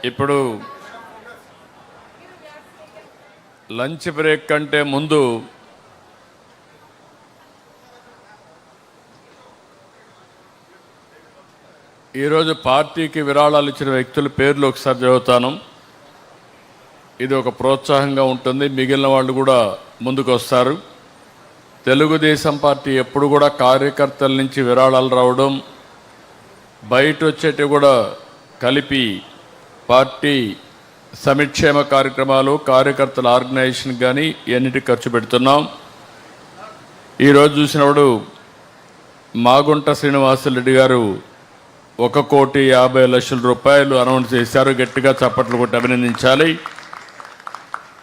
ఇప్పుడు lunch break కంటే ముందు ఈరోజు పార్టీకి విరాళాలు ఇచ్చిన వ్యక్తుల పేర్లు ఒకసారి చదువుతాను. ఇది ఒక ప్రోత్సాహంగా ఉంటుంది, మిగిలిన వాళ్ళు కూడా ముందుకు వస్తారు. తెలుగుదేశం పార్టీ ఎప్పుడు కూడా కార్యకర్తల నుంచి విరాళాలు రావడం, బయట వచ్చేటివి కూడా కలిపి పార్టీ సంక్షేమ కార్యక్రమాలు, కార్యకర్తల ఆర్గనైజేషన్ కానీ ఎన్నిటికి ఖర్చు పెడుతున్నాం. ఈరోజు చూసినప్పుడు మాగుంట శ్రీనివాసరెడ్డి గారు 1,50,00,000 రూపాయలు అనౌన్స్ చేశారు. గట్టిగా చప్పట్లు కొట్టి అభినందించాలి.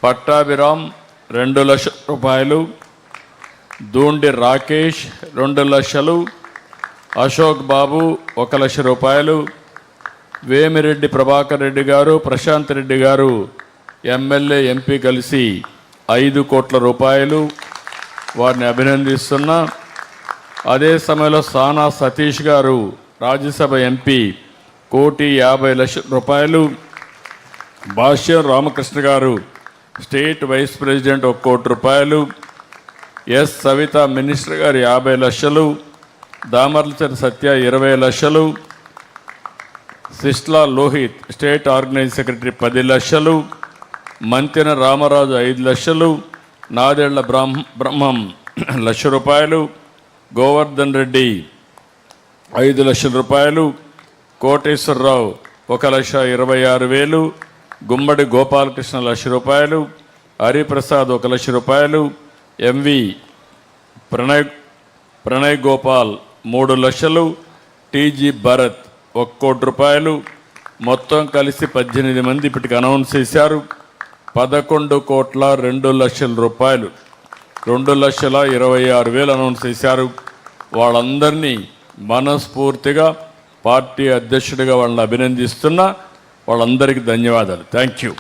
పట్టాభిరామ్ 2 లక్షల రూపాయలు, దూండి రాకేష్ 2 లక్షలు, అశోక్ బాబు 1 లక్ష రూపాయలు, వేమిరెడ్డి ప్రభాకర్ రెడ్డి గారు, ప్రశాంత్ రెడ్డి గారు ఎమ్మెల్యే ఎంపీ కలిసి 5 కోట్ల రూపాయలు, వారిని అభినందిస్తున్నా. అదే సమయంలో సానా సతీష్ గారు రాజ్యసభ ఎంపీ 1,50,00,000 రూపాయలు, భాష్యం రామకృష్ణ గారు స్టేట్ వైస్ ప్రెసిడెంట్ 1 కోటి రూపాయలు, ఎస్ సవిత మినిస్టర్ గారు 50 లక్షలు, దామర్లచర్ సత్య 20 లక్షలు, Sisla Lohit state organising secretary 10 లక్షలు, మంతెన రామరాజు 5 లక్షలు, నాదెళ్ల బ్రహ్మం 1 లక్ష రూపాయలు, గోవర్ధన్ రెడ్డి 5 లక్షల రూపాయలు, కోటేశ్వరరావు 1,26,000, గుమ్మడి గోపాలకృష్ణ 1 లక్ష రూపాయలు, హరిప్రసాద్ 1 లక్ష రూపాయలు, ఎంవి ప్రణయ్ గోపాల్ 3 లక్షలు, టీజీ భరత్ 1 కోటి రూపాయలు, మొత్తం కలిసి 18 మంది ఇప్పటికి అనౌన్స్ చేశారు. 11,02,00,000 రూపాయలు, 2,26,000 అనౌన్స్ చేశారు. వాళ్ళందరినీ మనస్ఫూర్తిగా పార్టీ అధ్యక్షుడిగా వాళ్ళని అభినందిస్తున్నా. వాళ్ళందరికీ ధన్యవాదాలు. Thank you.